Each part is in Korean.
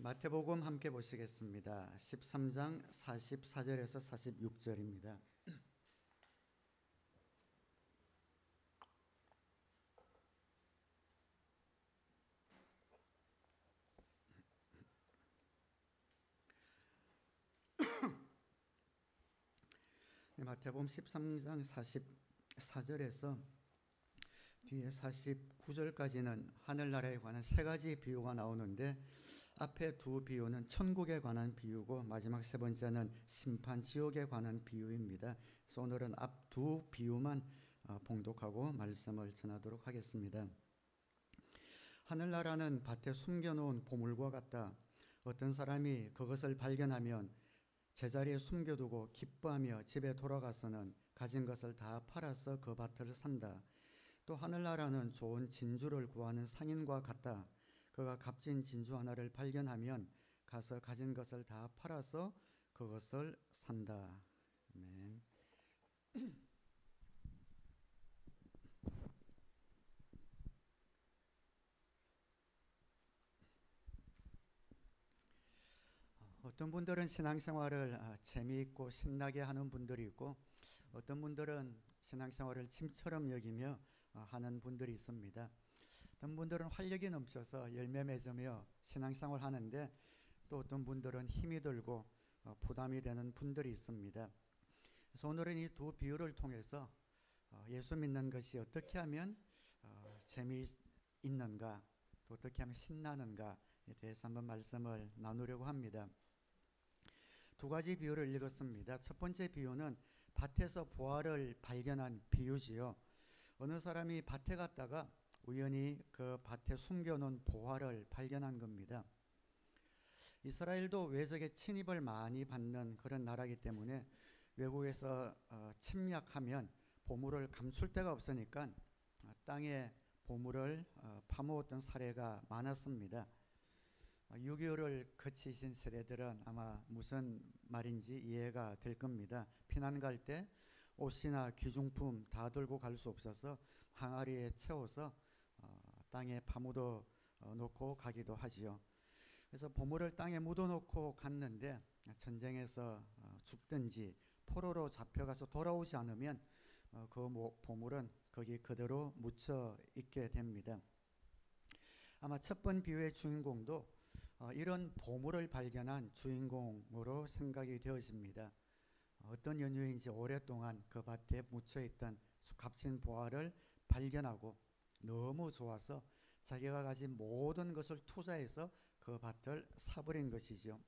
마태복음 함께 보시겠습니다. 13장 44절에서 46절입니다. 마태복음 13장 44절에서 뒤에 49절까지는 하늘나라에 관한 세 가지 비유가 나오는데, 앞에 두 비유는 천국에 관한 비유고 마지막 세 번째는 심판 지옥에 관한 비유입니다. 그래서 오늘은 앞 두 비유만 봉독하고 말씀을 전하도록 하겠습니다. 하늘나라는 밭에 숨겨놓은 보물과 같다. 어떤 사람이 그것을 발견하면 제자리에 숨겨두고 기뻐하며 집에 돌아가서는 가진 것을 다 팔아서 그 밭을 산다. 또 하늘나라는 좋은 진주를 구하는 상인과 같다. 그가 값진 진주 하나를 발견하면 가서 가진 것을 다 팔아서 그것을 산다. 아멘. 어떤 분들은 신앙생활을 재미있고 신나게 하는 분들이 있고, 어떤 분들은 신앙생활을 짐처럼 여기며 하는 분들이 있습니다. 어떤 분들은 활력이 넘쳐서 열매 맺으며 신앙생활 하는데, 또 어떤 분들은 힘이 들고 부담이 되는 분들이 있습니다. 그래서 오늘은 이 두 비유를 통해서 예수 믿는 것이 어떻게 하면 재미있는가, 또 어떻게 하면 신나는가에 대해서 한번 말씀을 나누려고 합니다. 두 가지 비유를 읽었습니다. 첫 번째 비유는 밭에서 보화를 발견한 비유지요. 어느 사람이 밭에 갔다가 우연히 그 밭에 숨겨놓은 보화를 발견한 겁니다. 이스라엘도 외적의 침입을 많이 받는 그런 나라이기 때문에 외국에서 침략하면 보물을 감출 데가 없으니까 땅에 보물을 파먹었던 사례가 많았습니다. 6.25를 거치신 세대들은 아마 무슨 말인지 이해가 될 겁니다. 피난 갈 때 옷이나 귀중품 다 들고 갈 수 없어서 항아리에 채워서 땅에 파묻어 놓고 가기도 하지요. 그래서 보물을 땅에 묻어 놓고 갔는데 전쟁에서 죽든지 포로로 잡혀가서 돌아오지 않으면 그 보물은 거기 그대로 묻혀 있게 됩니다. 아마 첫 번 비유의 주인공도 이런 보물을 발견한 주인공으로 생각이 되어집니다. 어떤 연유인지 오랫동안 그 밭에 묻혀있던 값진 보화를 발견하고 너무 좋아서 자기가 가진 모든 것을 투자해서 그 밭을 사버린 것이죠.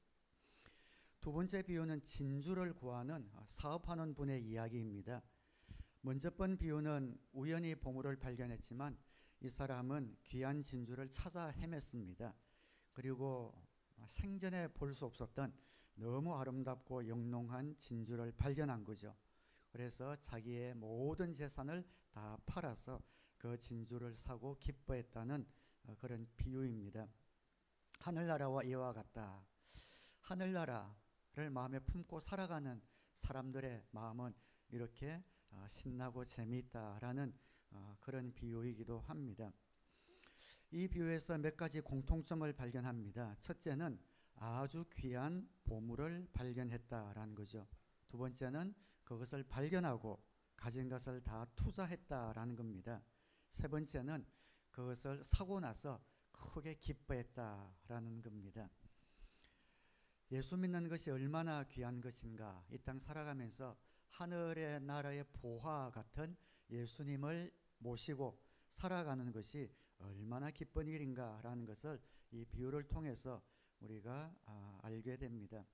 두 번째 비유는 진주를 구하는 사업하는 분의 이야기입니다. 먼저 번 비유는 우연히 보물을 발견했지만 이 사람은 귀한 진주를 찾아 헤맸습니다. 그리고 생전에 볼 수 없었던 너무 아름답고 영롱한 진주를 발견한 거죠. 그래서 자기의 모든 재산을 다 팔아서 그 진주를 사고 기뻐했다는 그런 비유입니다. 하늘나라와 이와 같다. 하늘나라를 마음에 품고 살아가는 사람들의 마음은 이렇게 신나고 재미있다라는 그런 비유이기도 합니다. 이 비유에서 몇 가지 공통점을 발견합니다. 첫째는 아주 귀한 보물을 발견했다라는 거죠. 두 번째는 그것을 발견하고 가진 것을 다 투자했다라는 겁니다. 세 번째는 그것을 사고 나서 크게 기뻐했다라는 겁니다. 예수 믿는 것이 얼마나 귀한 것인가, 이 땅 살아가면서 하늘의 나라의 보화 같은 예수님을 모시고 살아가는 것이 얼마나 기쁜 일인가라는 것을 이 비유를 통해서 우리가 알게 됩니다.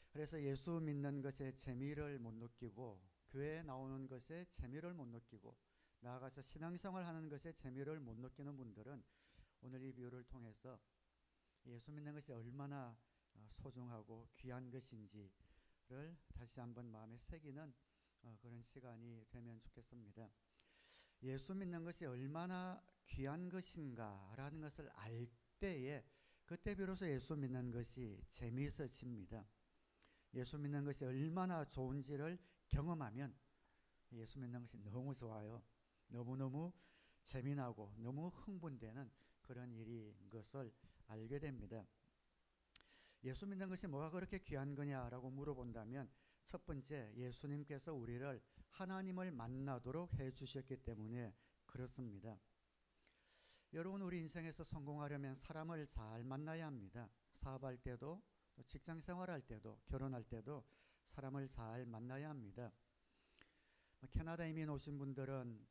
그래서 예수 믿는 것에 재미를 못 느끼고, 교회에 나오는 것에 재미를 못 느끼고, 나아가서 신앙생활 하는 것에 재미를 못 느끼는 분들은 오늘 이 비유를 통해서 예수 믿는 것이 얼마나 소중하고 귀한 것인지를 다시 한번 마음에 새기는 그런 시간이 되면 좋겠습니다. 예수 믿는 것이 얼마나 귀한 것인가라는 것을 알 때에, 그때 비로소 예수 믿는 것이 재미있어집니다. 예수 믿는 것이 얼마나 좋은지를 경험하면 예수 믿는 것이 너무 좋아요. 너무너무 재미나고 너무 흥분되는 그런 일인 것을 알게 됩니다. 예수 믿는 것이 뭐가 그렇게 귀한 거냐라고 물어본다면 첫 번째, 예수님께서 우리를 하나님을 만나도록 해주셨기 때문에 그렇습니다. 여러분, 우리 인생에서 성공하려면 사람을 잘 만나야 합니다. 사업할 때도, 직장 생활할 때도, 결혼할 때도 사람을 잘 만나야 합니다. 캐나다 이민 오신 분들은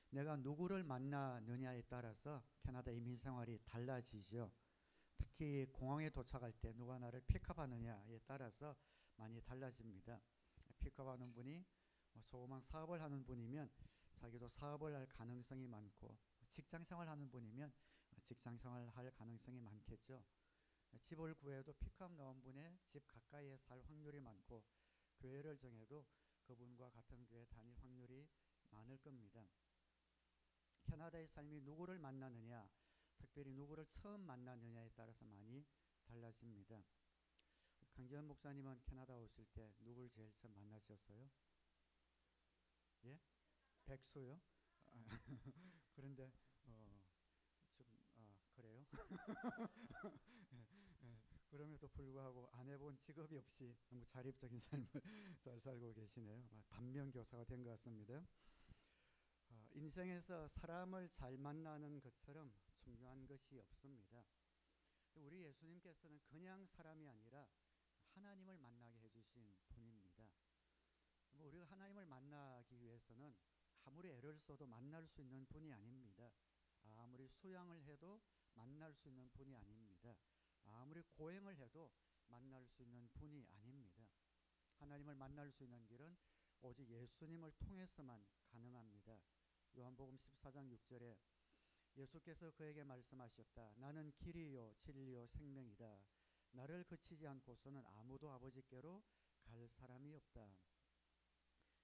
내가 누구를 만나느냐에 따라서 캐나다 이민 생활이 달라지죠. 특히 공항에 도착할 때 누가 나를 픽업하느냐에 따라서 많이 달라집니다. 픽업하는 분이 조그만 사업을 하는 분이면 자기도 사업을 할 가능성이 많고, 직장 생활하는 분이면 직장 생활을 할 가능성이 많겠죠. 집을 구해도 픽업 나온 분의 집 가까이에 살 확률이 많고, 교회를 정해도 그분과 같은 교회 다닐 확률이 많을 겁니다. 캐나다의 삶이 누구를 만나느냐, 특별히 누구를 처음 만나느냐에 따라서 많이 달라집니다. 강지현 목사님은 캐나다 오실 때 누굴 제일 처음 만나셨어요? 예? 백수요? 그런데 그래요? 그럼에도 불구하고 안 해본 직업이 없이 너무 자립적인 삶을 잘 살고 계시네요. 반면교사가 된 것 같습니다. 인생에서 사람을 잘 만나는 것처럼 중요한 것이 없습니다. 우리 예수님께서는 그냥 사람이 아니라 하나님을 만나게 해주신 분입니다. 우리가 하나님을 만나기 위해서는 아무리 애를 써도 만날 수 있는 분이 아닙니다. 아무리 수양을 해도 만날 수 있는 분이 아닙니다. 아무리 고행을 해도 만날 수 있는 분이 아닙니다. 하나님을 만날 수 있는 길은 오직 예수님을 통해서만 가능합니다. 요한복음 14장 6절에 예수께서 그에게 말씀하셨다. 나는 길이요 진리요 생명이다. 나를 그치지 않고서는 아무도 아버지께로 갈 사람이 없다.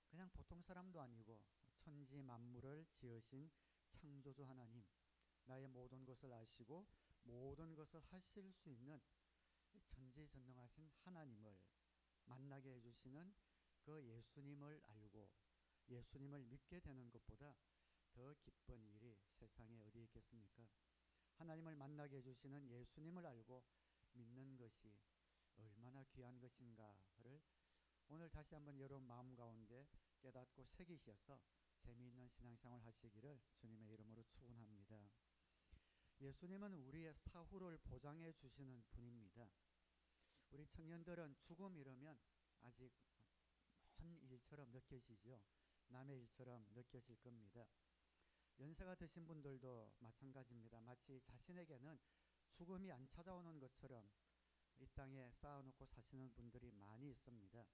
그냥 보통 사람도 아니고 천지 만물을 지으신 창조주 하나님, 나의 모든 것을 아시고 모든 것을 하실 수 있는 전지전능하신 하나님을 만나게 해주시는 그 예수님을 알고 예수님을 믿게 되는 것보다 더 기쁜 일이 세상에 어디 있겠습니까? 하나님을 만나게 해주시는 예수님을 알고 믿는 것이 얼마나 귀한 것인가를 오늘 다시 한번 여러분 마음 가운데 깨닫고 새기셔서 재미있는 신앙생활 하시기를 주님의 이름으로 축원합니다. 예수님은 우리의 사후를 보장해 주시는 분입니다. 우리 청년들은 죽음 이러면 아직 먼 일처럼 느껴지죠. 남의 일처럼 느껴질 겁니다. 연세가 드신 분들도 마찬가지입니다. 마치 자신에게는 죽음이 안 찾아오는 것처럼 이 땅에 쌓아놓고 사시는 분들이 많이 있습니다.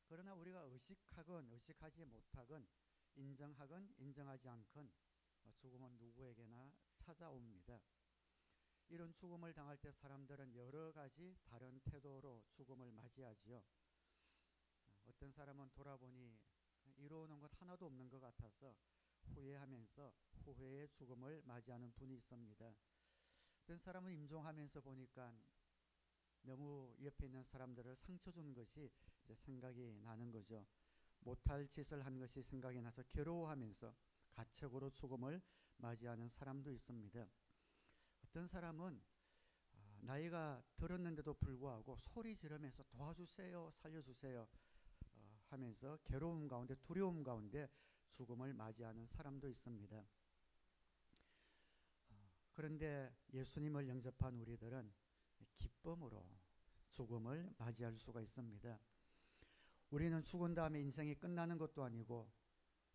그러나 우리가 의식하건 의식하지 못하건 인정하건 인정하지 않건 죽음은 누구에게나 찾아옵니다. 이런 죽음을 당할 때 사람들은 여러 가지 다른 태도로 죽음을 맞이하지요. 어떤 사람은 돌아보니 이루어놓은 것 하나도 없는 것 같아서 후회하면서 후회의 죽음을 맞이하는 분이 있습니다. 어떤 사람은 임종하면서 보니까 너무 옆에 있는 사람들을 상처 준 것이 이제 생각이 나는 거죠. 못할 짓을 한 것이 생각이 나서 괴로워하면서 가책으로 죽음을 맞이하는 사람도 있습니다. 어떤 사람은 나이가 들었는데도 불구하고 소리 지르면서 도와주세요, 살려주세요 하면서 괴로움 가운데 두려움 가운데 죽음을 맞이하는 사람도 있습니다. 그런데 예수님을 영접한 우리들은 기쁨으로 죽음을 맞이할 수가 있습니다. 우리는 죽은 다음에 인생이 끝나는 것도 아니고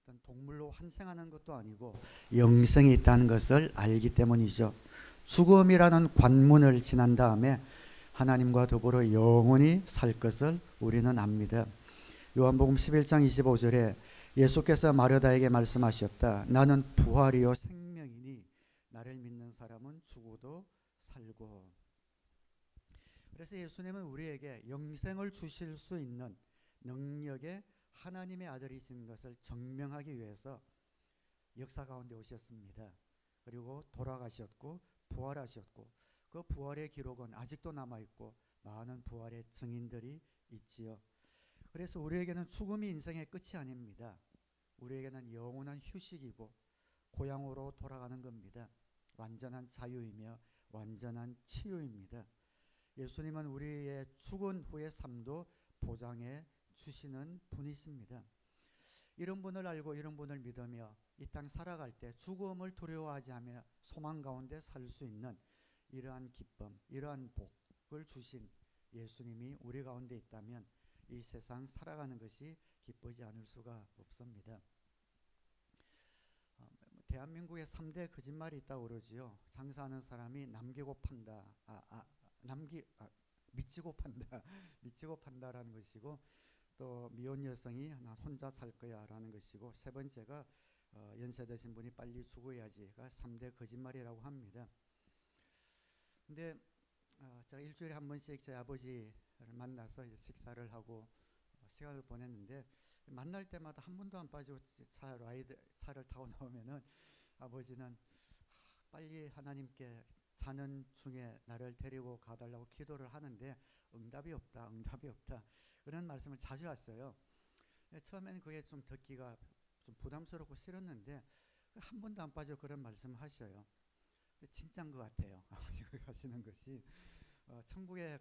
어떤 동물로 환생하는 것도 아니고 영생이 있다는 것을 알기 때문이죠. 죽음이라는 관문을 지난 다음에 하나님과 더불어 영원히 살 것을 우리는 압니다. 요한복음 11장 25절에 예수께서 마르다에게 말씀하셨다. 나는 부활이요 생명이니 나를 믿는 사람은 죽어도 살고. 그래서 예수님은 우리에게 영생을 주실 수 있는 능력의 하나님의 아들이신 것을 증명하기 위해서 역사 가운데 오셨습니다. 그리고 돌아가셨고 부활하셨고 그 부활의 기록은 아직도 남아있고 많은 부활의 증인들이 있지요. 그래서 우리에게는 죽음이 인생의 끝이 아닙니다. 우리에게는 영원한 휴식이고 고향으로 돌아가는 겁니다. 완전한 자유이며 완전한 치유입니다. 예수님은 우리의 죽은 후의 삶도 보장해 주시는 분이십니다. 이런 분을 알고 이런 분을 믿으며 이 땅 살아갈 때 죽음을 두려워하지 않으며 소망 가운데 살 수 있는 이러한 기쁨, 이러한 복을 주신 예수님이 우리 가운데 있다면 이 세상 살아가는 것이 기쁘지 않을 수가 없습니다. 대한민국에 3대 거짓말이 있다고 그러지요. 장사하는 사람이 남기고 판다, 미치고 판다, 미치고 판다라는 것이고, 또 미혼 여성이 난 혼자 살 거야라는 것이고, 세 번째가 연세 드신 분이 빨리 죽어야지가 3대 거짓말이라고 합니다. 근데 제가 일주일에 한 번씩 제 아버지를 만나서 이제 식사를 하고 시간을 보냈는데, 만날 때마다 한 번도 안 빠지고 차를 타고 나오면은 아버지는 빨리 하나님께 자는 중에 나를 데리고 가달라고 기도를 하는데 응답이 없다, 응답이 없다, 그런 말씀을 자주 하셨어요. 처음에는 그게 좀 듣기가 좀 부담스럽고 싫었는데 한 번도 안 빠져 그런 말씀을 하셔요. 진짜인 것 같아요. 아버지가 하시는 것이 천국에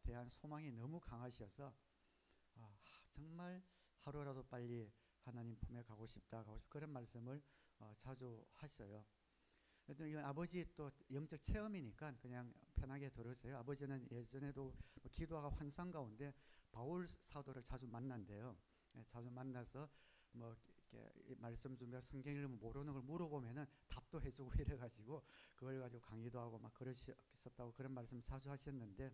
대한 소망이 너무 강하셔서 정말 하루라도 빨리 하나님 품에 가고 싶다, 그런 말씀을 자주 하셔요. 또 이건 아버지 또 영적 체험이니까 그냥 편하게 들으세요. 아버지는 예전에도 기도가 환상 가운데 바울 사도를 자주 만난대요. 자주 만나서 뭐 이렇게 말씀 주며 성경 읽으면 모르는 걸 물어보면은 답도 해주고 이래가지고 그걸 가지고 강의도 하고 막 그러셨다고 그런 말씀 자주 하셨는데,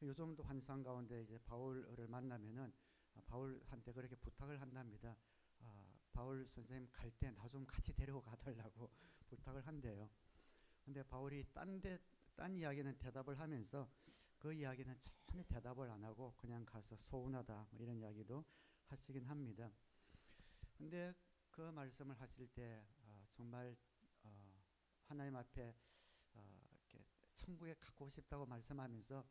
요즘도 환상 가운데 이제 바울을 만나면은 바울한테 그렇게 부탁을 한답니다. 바울 선생님 갈 때 나 좀 같이 데리고 가달라고 부탁을 한대요. 근데 바울이 딴 이야기는 대답을 하면서 그 이야기는 전혀 대답을 안 하고 그냥 가서 서운하다 뭐 이런 이야기도 하시긴 합니다. 근데 그 말씀을 하실 때 정말 하나님 앞에 이렇게 천국에 가고 싶다고 말씀하면서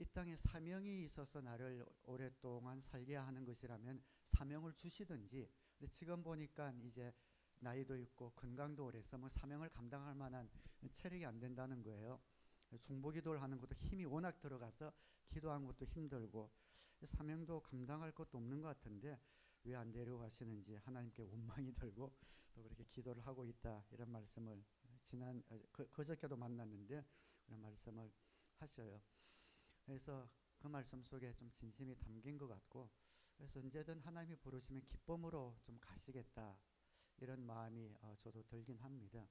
이 땅에 사명이 있어서 나를 오랫동안 살게 하는 것이라면 사명을 주시든지, 근데 지금 보니까 이제 나이도 있고 건강도 오래서 뭐 사명을 감당할 만한 체력이 안 된다는 거예요. 중보기도를 하는 것도 힘이 워낙 들어가서 기도하는 것도 힘들고 사명도 감당할 것도 없는 것 같은데 왜 안 데려가시는지 하나님께 원망이 들고 또 그렇게 기도를 하고 있다, 이런 말씀을 그저께도 만났는데 그런 말씀을 하셔요. 그래서 그 말씀 속에 좀 진심이 담긴 것 같고, 그래서 언제든 하나님이 부르시면 기쁨으로 좀 가시겠다, 이런 마음이 저도 들긴 합니다.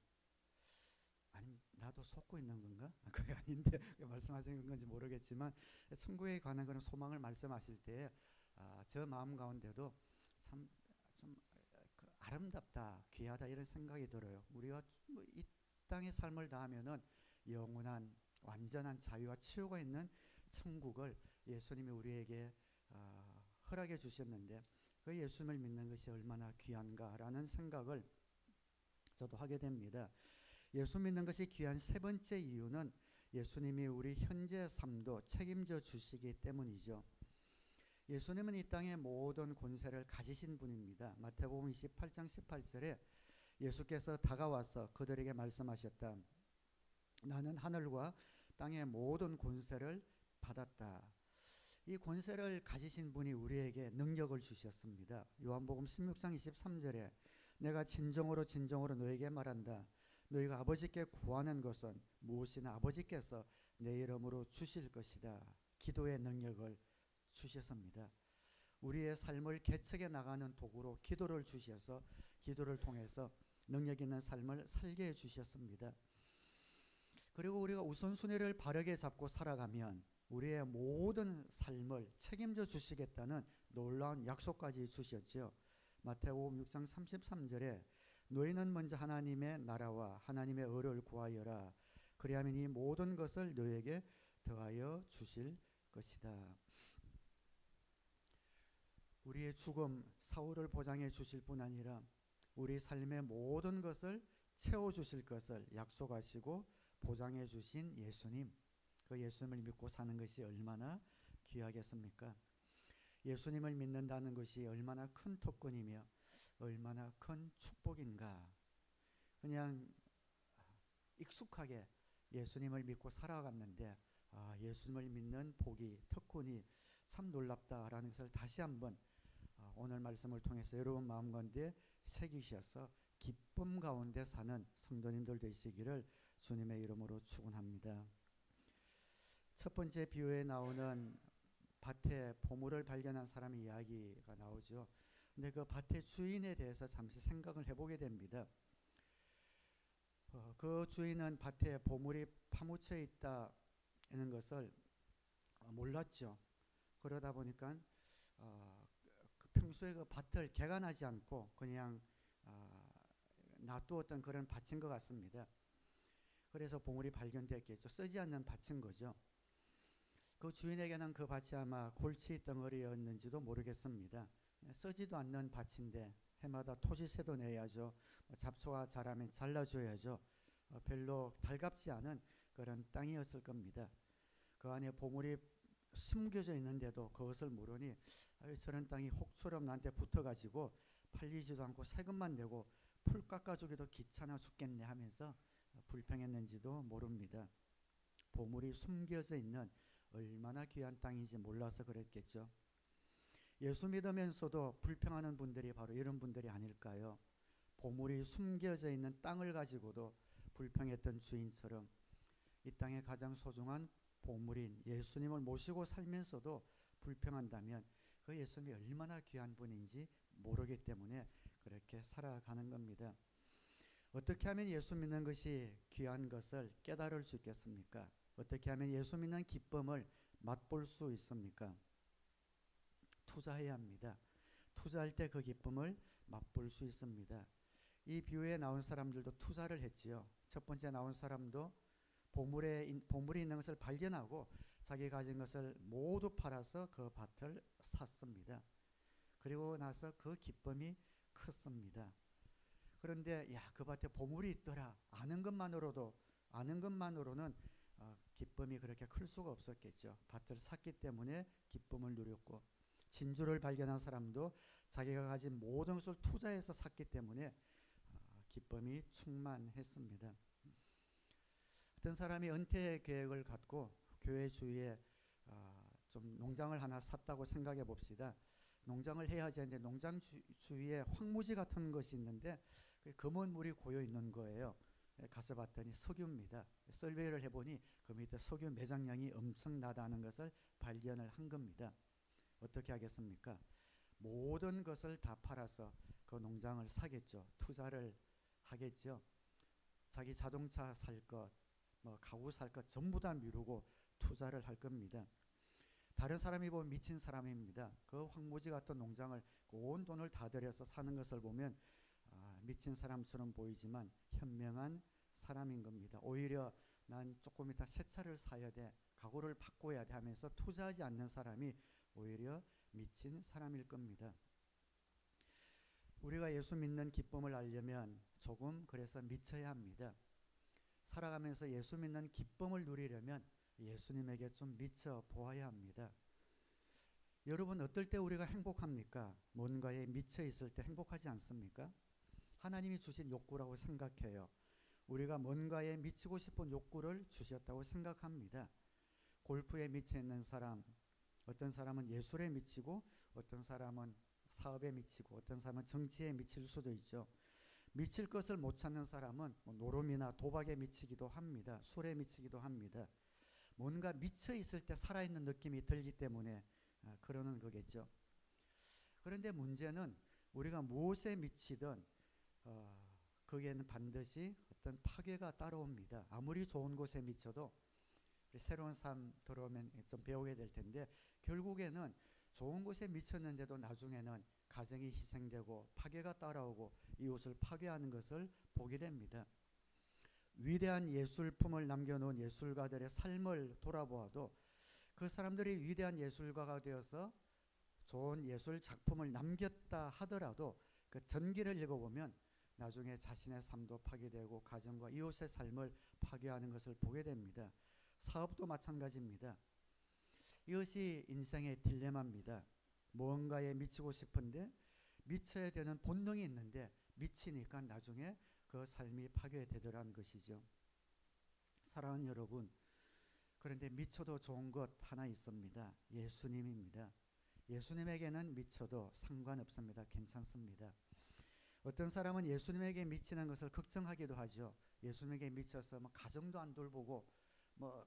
아니 나도 속고 있는 건가? 그게 아닌데 말씀하시는 건지 모르겠지만 천국에 관한 그런 소망을 말씀하실 때 저 마음 가운데도 참 좀 아름답다, 귀하다, 이런 생각이 들어요. 우리가 이 땅의 삶을 다하면은 영원한 완전한 자유와 치유가 있는 천국을 예수님이 우리에게 허락해 주셨는데 그 예수님을 믿는 것이 얼마나 귀한가라는 생각을 저도 하게 됩니다. 예수 믿는 것이 귀한 세 번째 이유는 예수님이 우리 현재 삶도 책임져 주시기 때문이죠. 예수님은 이 땅의 모든 권세를 가지신 분입니다. 마태복음 28장 18절에 예수께서 다가와서 그들에게 말씀하셨다. 나는 하늘과 땅의 모든 권세를 받았다. 이 권세를 가지신 분이 우리에게 능력을 주셨습니다. 요한복음 16장 23절에 내가 진정으로 진정으로 너에게 말한다. 너희가 아버지께 구하는 것은 무엇이나 아버지께서 내 이름으로 주실 것이다. 기도의 능력을 주셨습니다. 우리의 삶을 개척해 나가는 도구로 기도를 주셔서 기도를 통해서 능력 있는 삶을 살게 해주셨습니다. 그리고 우리가 우선순위를 바르게 잡고 살아가면 우리의 모든 삶을 책임져 주시겠다는 놀라운 약속까지 주셨죠. 마태복음 6장 33절에 너희는 먼저 하나님의 나라와 하나님의 의를 구하여라. 그리하면 이 모든 것을 너희에게 더하여 주실 것이다. 우리의 죽음 사후를 보장해 주실 뿐 아니라 우리 삶의 모든 것을 채워주실 것을 약속하시고 보장해 주신 예수님, 그 예수님을 믿고 사는 것이 얼마나 귀하겠습니까? 예수님을 믿는다는 것이 얼마나 큰 특권이며 얼마나 큰 축복인가. 그냥 익숙하게 예수님을 믿고 살아갔는데 예수님을 믿는 복이 특권이 참 놀랍다라는 것을 다시 한번 오늘 말씀을 통해서 여러분 마음 가운데 새기셔서 기쁨 가운데 사는 성도님들 되시기를 주님의 이름으로 축원합니다. 첫 번째 비유에 나오는 밭에 보물을 발견한 사람의 이야기가 나오죠. 근데 그 밭의 주인에 대해서 잠시 생각을 해보게 됩니다. 그 주인은 밭에 보물이 파묻혀 있다는 것을 몰랐죠. 그러다 보니까 평소에 그 밭을 개간하지 않고 그냥 놔두었던 그런 밭인 것 같습니다. 그래서 보물이 발견됐겠죠. 쓰지 않는 밭인 거죠. 그 주인에게는 그 밭이 아마 골치 덩어리였는지도 모르겠습니다. 쓰지도 않는 밭인데 해마다 토지세도 내야죠. 잡초가 자라면 잘라줘야죠. 별로 달갑지 않은 그런 땅이었을 겁니다. 그 안에 보물이 숨겨져 있는데도 그것을 모르니 저런 땅이 혹처럼 나한테 붙어가지고 팔리지도 않고 세금만 내고 풀 깎아주기도 귀찮아 죽겠네 하면서 불평했는지도 모릅니다. 보물이 숨겨져 있는 얼마나 귀한 땅인지 몰라서 그랬겠죠. 예수 믿으면서도 불평하는 분들이 바로 이런 분들이 아닐까요? 보물이 숨겨져 있는 땅을 가지고도 불평했던 주인처럼 이 땅의 가장 소중한 보물인 예수님을 모시고 살면서도 불평한다면 그 예수님이 얼마나 귀한 분인지 모르기 때문에 그렇게 살아가는 겁니다. 어떻게 하면 예수 믿는 것이 귀한 것을 깨달을 수 있겠습니까? 어떻게 하면 예수 믿는 기쁨을 맛볼 수 있습니까? 투자해야 합니다. 투자할 때 그 기쁨을 맛볼 수 있습니다. 이 비유에 나온 사람들도 투자를 했지요. 첫 번째 나온 사람도 보물이 있는 것을 발견하고 자기 가진 것을 모두 팔아서 그 밭을 샀습니다. 그리고 나서 그 기쁨이 컸습니다. 그런데 그 밭에 보물이 있더라 아는 것만으로는 기쁨이 그렇게 클 수가 없었겠죠. 밭을 샀기 때문에 기쁨을 누렸고, 진주를 발견한 사람도 자기가 가진 모든 것을 투자해서 샀기 때문에 기쁨이 충만했습니다. 어떤 사람이 은퇴 계획을 갖고 교회 주위에 좀 농장을 하나 샀다고 생각해 봅시다. 농장을 해야 하는데 농장 주위에 황무지 같은 것이 있는데 검은 물이 고여 있는 거예요. 가서 봤더니 석유입니다. 설베이를 해보니 그 밑에 석유 매장량이 엄청나다는 것을 발견을 한 겁니다. 어떻게 하겠습니까? 모든 것을 다 팔아서 그 농장을 사겠죠. 투자를 하겠죠. 자기 자동차 살 것, 가구 살 것 전부 다 미루고 투자를 할 겁니다. 다른 사람이 보면 미친 사람입니다. 그 황무지 같은 농장을 온 돈을 다 들여서 사는 것을 보면 미친 사람처럼 보이지만 현명한 사람인 겁니다. 오히려 난 조금 이따 새 차를 사야 돼, 가구를 바꿔야 돼 하면서 투자하지 않는 사람이 오히려 미친 사람일 겁니다. 우리가 예수 믿는 기쁨을 알려면 조금 그래서 미쳐야 합니다. 살아가면서 예수 믿는 기쁨을 누리려면 예수님에게 좀 미쳐 보아야 합니다. 여러분, 어떨 때 우리가 행복합니까? 뭔가에 미쳐 있을 때 행복하지 않습니까? 하나님이 주신 욕구라고 생각해요. 우리가 뭔가에 미치고 싶은 욕구를 주셨다고 생각합니다. 골프에 미쳐 있는 사람, 어떤 사람은 예술에 미치고, 어떤 사람은 사업에 미치고, 어떤 사람은 정치에 미칠 수도 있죠. 미칠 것을 못 찾는 사람은 노름이나 도박에 미치기도 합니다. 술에 미치기도 합니다. 뭔가 미쳐 있을 때 살아있는 느낌이 들기 때문에 그러는 거겠죠. 그런데 문제는 우리가 무엇에 미치든 거기에는 반드시 어떤 파괴가 따라옵니다. 아무리 좋은 곳에 미쳐도 새로운 삶 들어오면 좀 배우게 될 텐데, 결국에는 좋은 곳에 미쳤는데도 나중에는 가정이 희생되고 파괴가 따라오고 이웃을 파괴하는 것을 보게 됩니다. 위대한 예술품을 남겨놓은 예술가들의 삶을 돌아보아도 그 사람들이 위대한 예술가가 되어서 좋은 예술 작품을 남겼다 하더라도 그 전기를 읽어보면 나중에 자신의 삶도 파괴되고 가정과 이웃의 삶을 파괴하는 것을 보게 됩니다. 사업도 마찬가지입니다. 이것이 인생의 딜레마입니다. 무언가에 미치고 싶은데 미쳐야 되는 본능이 있는데 미치니까 나중에 그 삶이 파괴되더라는 것이죠. 사랑하는 여러분, 그런데 미쳐도 좋은 것 하나 있습니다. 예수님입니다. 예수님에게는 미쳐도 상관없습니다. 괜찮습니다. 어떤 사람은 예수님에게 미치는 것을 걱정하기도 하죠. 예수님에게 미쳐서 뭐 가정도 안 돌보고 뭐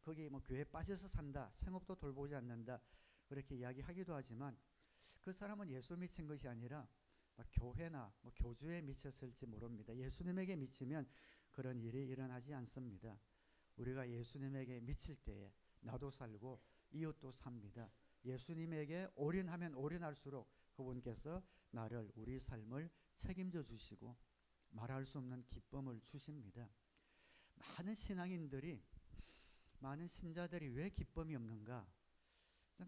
거기 뭐 교회 빠져서 산다, 생업도 돌보지 않는다, 그렇게 이야기하기도 하지만 그 사람은 예수 미친 것이 아니라 교회나 뭐 교주에 미쳤을지 모릅니다. 예수님에게 미치면 그런 일이 일어나지 않습니다. 우리가 예수님에게 미칠 때에 나도 살고 이웃도 삽니다. 예수님에게 올인하면 올인할수록 그분께서 나를, 우리 삶을 책임져 주시고 말할 수 없는 기쁨을 주십니다. 많은 신앙인들이, 많은 신자들이 왜 기쁨이 없는가?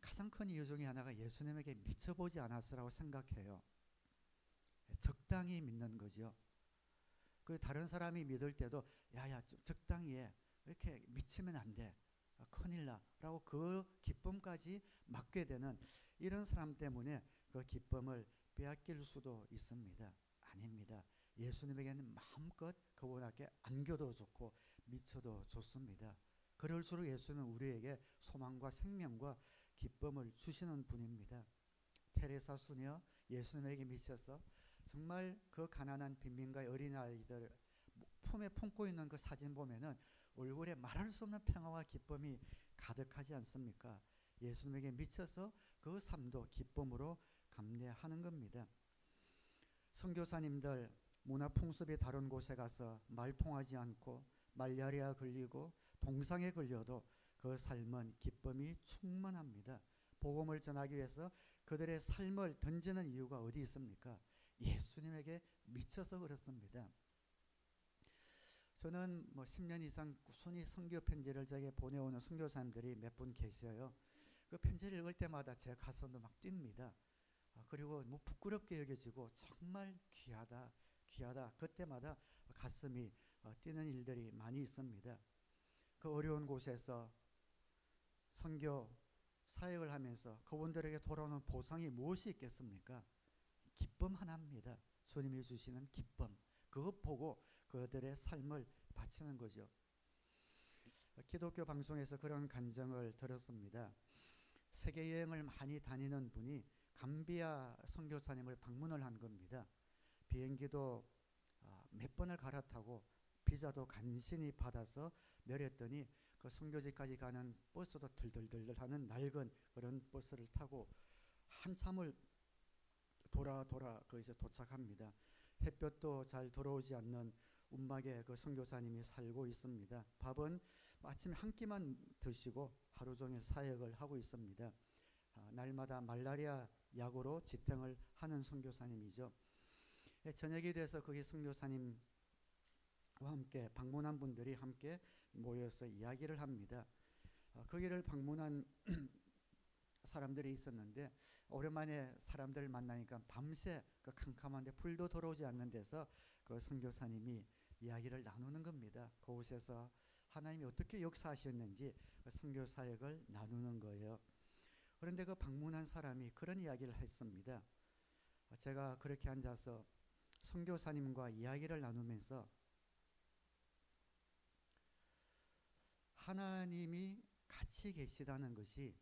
가장 큰 이유 중에 하나가 예수님에게 미쳐보지 않았으라고 생각해요. 적당히 믿는 거죠. 그 다른 사람이 믿을 때도 야야 적당히 해, 이렇게 미치면 안 돼, 큰일 나 라고 그 기쁨까지 맡게 되는 이런 사람 때문에 그 기쁨을 빼앗길 수도 있습니다. 아닙니다. 예수님에게는 마음껏 그분에게 안겨도 좋고 미쳐도 좋습니다. 그럴수록 예수는 우리에게 소망과 생명과 기쁨을 주시는 분입니다. 테레사 수녀 예수님에게 미쳐서 정말 그 가난한 빈민가의 어린아이들 품에 품고 있는 그 사진 보면은 얼굴에 말할 수 없는 평화와 기쁨이 가득하지 않습니까? 예수님에게 미쳐서 그 삶도 기쁨으로 감내하는 겁니다. 선교사님들 문화 풍습이 다른 곳에 가서 말 통하지 않고 말라리아 걸리고 동상에 걸려도 그 삶은 기쁨이 충만합니다. 복음을 전하기 위해서 그들의 삶을 던지는 이유가 어디 있습니까? 예수님에게 미쳐서 그렇습니다. 저는 뭐 10년 이상 꾸준히 선교 편지를 제게 보내오는 선교사님들이 몇 분 계셔요. 그 편지를 읽을 때마다 제 가슴도 막 뜁니다. 그리고 뭐 부끄럽게 여겨지고 정말 귀하다, 귀하다. 그때마다 가슴이 뛰는 일들이 많이 있습니다. 그 어려운 곳에서 선교 사역을 하면서 그분들에게 돌아오는 보상이 무엇이 있겠습니까? 기쁨 하나입니다. 주님이 주시는 기쁨. 그것 보고 그들의 삶을 바치는 거죠. 기독교 방송에서 그런 간증을 들었습니다. 세계 여행을 많이 다니는 분이 감비아 선교사님을 방문을 한 겁니다. 비행기도 몇 번을 갈아타고 비자도 간신히 받아서 내렸더니 그 선교지까지 가는 버스도 들들들 하는 낡은 그런 버스를 타고 한참을 돌아 거기서 도착합니다. 햇볕도 잘 들어오지 않는 움막에 그 선교사님이 살고 있습니다. 밥은 아침에 한 끼만 드시고 하루 종일 사역을 하고 있습니다. 날마다 말라리아 약으로 지탱을 하는 선교사님이죠. 저녁이 돼서 거기 선교사님과 함께 방문한 분들이 함께 모여서 이야기를 합니다. 거기를 방문한 사람들이 있었는데 오랜만에 사람들을 만나니까 밤새 그 캄캄한데 불도 들어오지 않는 데서 그 선교사님이 이야기를 나누는 겁니다. 그곳에서 하나님이 어떻게 역사하셨는지 그 선교 사역을 나누는 거예요. 그런데 그 방문한 사람이 그런 이야기를 했습니다. 제가 그렇게 앉아서 선교사님과 이야기를 나누면서 하나님이 같이 계시다는 것이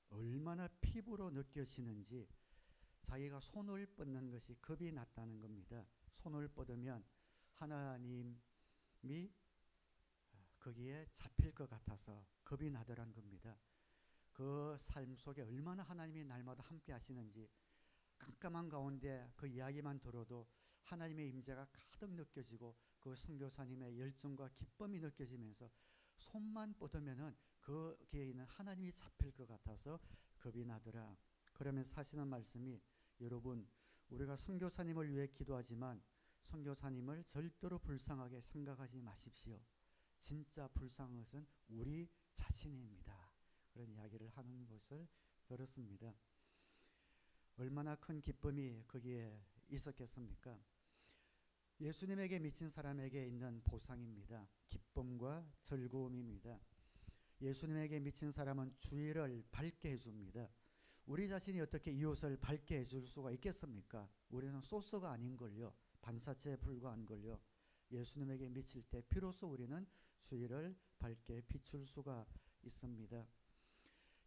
얼마나 피부로 느껴지는지 자기가 손을 뻗는 것이 겁이 났다는 겁니다. 손을 뻗으면 하나님이 거기에 잡힐 것 같아서 겁이 나더란 겁니다. 그 삶 속에 얼마나 하나님이 날마다 함께 하시는지 깜깜한 가운데 그 이야기만 들어도 하나님의 임재가 가득 느껴지고 그 선교사님의 열정과 기쁨이 느껴지면서 손만 뻗으면은 거기에 있는 하나님이 잡힐 것 같아서 겁이 나더라. 그러면서 하시는 말씀이, 여러분 우리가 선교사님을 위해 기도하지만 선교사님을 절대로 불쌍하게 생각하지 마십시오. 진짜 불쌍한 것은 우리 자신입니다. 그런 이야기를 하는 것을 들었습니다. 얼마나 큰 기쁨이 거기에 있었겠습니까? 예수님에게 미친 사람에게 있는 보상입니다. 기쁨과 즐거움입니다. 예수님에게 미친 사람은 주위를 밝게 해줍니다. 우리 자신이 어떻게 이웃을 밝게 해줄 수가 있겠습니까? 우리는 소스가 아닌걸요. 반사체에 불과한걸요. 예수님에게 미칠 때 비로소 우리는 주위를 밝게 비출 수가 있습니다.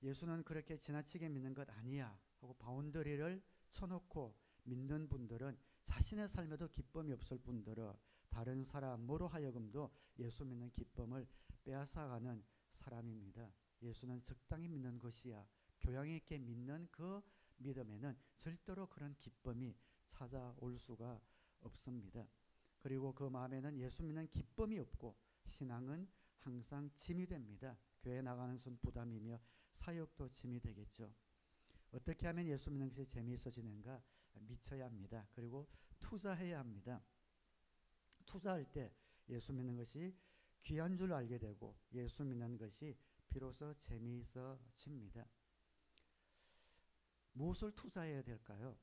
예수는 그렇게 지나치게 믿는 것 아니야 하고 바운더리를 쳐놓고 믿는 분들은 자신의 삶에도 기쁨이 없을 뿐더러 다른 사람으로 하여금도 예수 믿는 기쁨을 빼앗아가는 사람입니다. 예수는 적당히 믿는 것이야. 교양 있게 믿는 그 믿음에는 절대로 그런 기쁨이 찾아올 수가 없습니다. 그리고 그 마음에는 예수 믿는 기쁨이 없고 신앙은 항상 짐이 됩니다. 교회 나가는 순 부담이며 사역도 짐이 되겠죠. 어떻게 하면 예수 믿는 것이 재미있어지는가? 미쳐야 합니다. 그리고 투자해야 합니다. 투자할 때 예수 믿는 것이 귀한 줄 알게 되고 예수 믿는 것이 비로소 재미있어집니다. 무엇을 투자해야 될까요?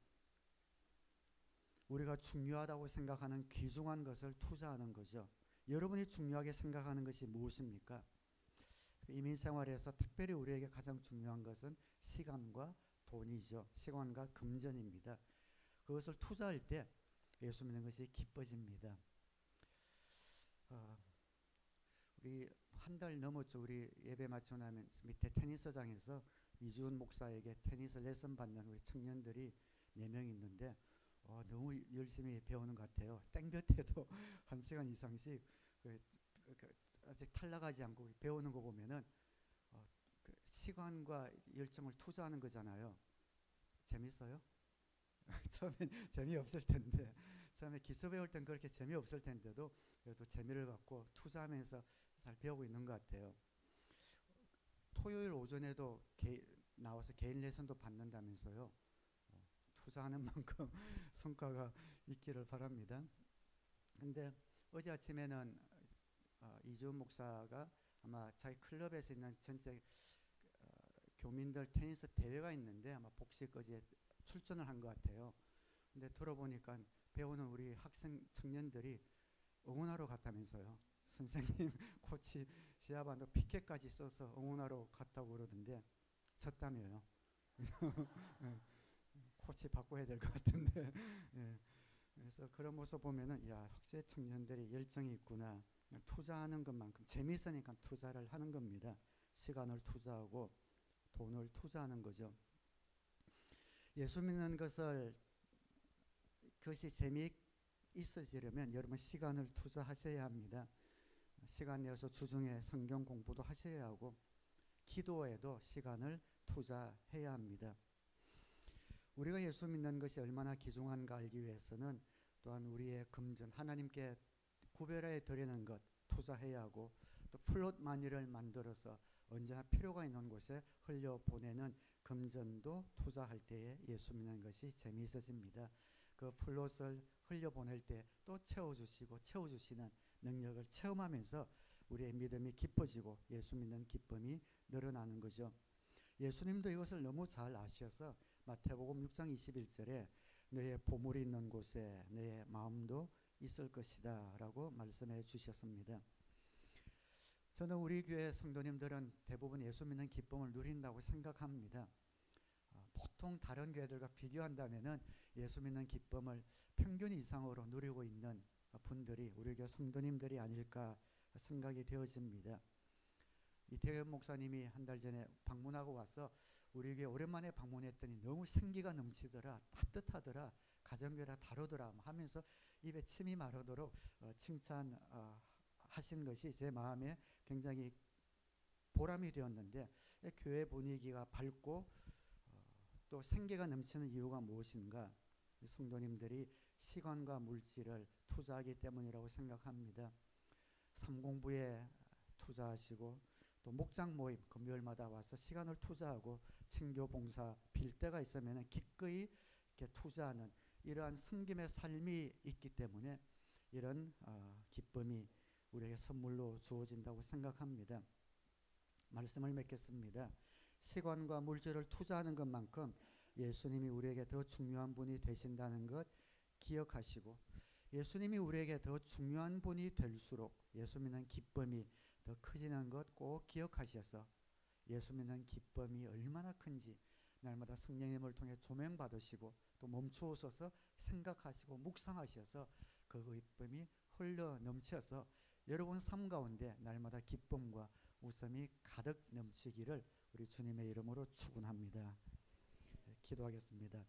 우리가 중요하다고 생각하는 귀중한 것을 투자하는 거죠. 여러분이 중요하게 생각하는 것이 무엇입니까? 이민생활에서 특별히 우리에게 가장 중요한 것은 시간과 돈이죠. 시간과 금전입니다. 그것을 투자할 때 예수 믿는 것이 기뻐집니다. 우리 한 달 넘었죠. 우리 예배 마치고 나면 밑에 테니스장에서 이주은 목사에게 테니스 레슨 받는 우리 청년들이 4명 있는데 너무 열심히 배우는 것 같아요. 땡볕에도 1시간 이상씩 아직 탈락하지 않고 배우는 거 보면은 시간과 열정을 투자하는 거잖아요. 재밌어요? 처음엔 재미없을 텐데 처음에 기초 배울 땐 그렇게 재미없을 텐데도 그래도 재미를 갖고 투자하면서 잘 배우고 있는 것 같아요. 토요일 오전에도 나와서 개인 레슨도 받는다면서요. 투자하는 만큼 성과가 있기를 바랍니다. 근데 어제 아침에는 이주은 목사가 아마 자기 클럽에서 있는 전체 교민들 테니스 대회가 있는데 아마 복식거지에 출전을 한 것 같아요. 근데 들어보니까 배우는 우리 학생 청년들이 응원하러 갔다면서요. 선생님, 코치, 시합한다고 피켓까지 써서 응원하러 갔다고 그러던데 졌다며요. 코치 바꿔야 될 것 같은데. 예. 그래서 그런 모습 보면은 야, 학생 청년들이 열정이 있구나. 투자하는 것만큼 재미있으니까 투자를 하는 겁니다. 시간을 투자하고 돈을 투자하는 거죠. 예수 믿는 그것이 재미있어지려면 여러분 시간을 투자하셔야 합니다. 시간 내어서 주중에 성경 공부도 하셔야 하고 기도에도 시간을 투자해야 합니다. 우리가 예수 믿는 것이 얼마나 귀중한가 알기 위해서는 또한 우리의 금전, 하나님께 구별해 드리는 것 투자해야 하고 또 플롯 마니를 만들어서 언제나 필요가 있는 곳에 흘려보내는 금전도 투자할 때에 예수 믿는 것이 재미있어집니다. 그 플롯을 흘려보낼 때 또 채워주시는 능력을 체험하면서 우리의 믿음이 깊어지고 예수 믿는 기쁨이 늘어나는 거죠. 예수님도 이것을 너무 잘 아셔서 마태복음 6장 21절에 너의 보물이 있는 곳에 너의 마음도 있을 것이다 라고 말씀해 주셨습니다. 저는 우리 교회 성도님들은 대부분 예수 믿는 기쁨을 누린다고 생각합니다. 보통 다른 교회들과 비교한다면은 예수 믿는 기쁨을 평균 이상으로 누리고 있는 분들이 우리 교회 성도님들이 아닐까 생각이 되어집니다. 이태현 목사님이 한 달 전에 방문하고 와서 우리 교회 오랜만에 방문했더니 너무 생기가 넘치더라, 따뜻하더라, 가정교회라 다르더라 하면서 입에 침이 마르도록 칭찬하신 것이 제 마음에 굉장히 보람이 되었는데 교회 분위기가 밝고 또 생기가 넘치는 이유가 무엇인가? 성도님들이 시간과 물질을 투자하기 때문이라고 생각합니다. 삼공부에 투자하시고 또 목장 모임 금요일마다 와서 시간을 투자하고 친교 봉사 빌 때가 있으면 기꺼이 이렇게 투자하는 이러한 섬김의 삶이 있기 때문에 이런 기쁨이 우리에게 선물로 주어진다고 생각합니다. 말씀을 맺겠습니다. 시간과 물질을 투자하는 것만큼 예수님이 우리에게 더 중요한 분이 되신다는 것 기억하시고 예수님이 우리에게 더 중요한 분이 될수록 예수 믿는 기쁨이 더 커지는 것 꼭 기억하셔서 예수 믿는 기쁨이 얼마나 큰지 날마다 성령님을 통해 조명받으시고 또 멈추어서서 생각하시고 묵상하셔서 그 기쁨이 흘러 넘쳐서 여러분 삶 가운데 날마다 기쁨과 웃음이 가득 넘치기를 우리 주님의 이름으로 축원합니다. 기도하겠습니다.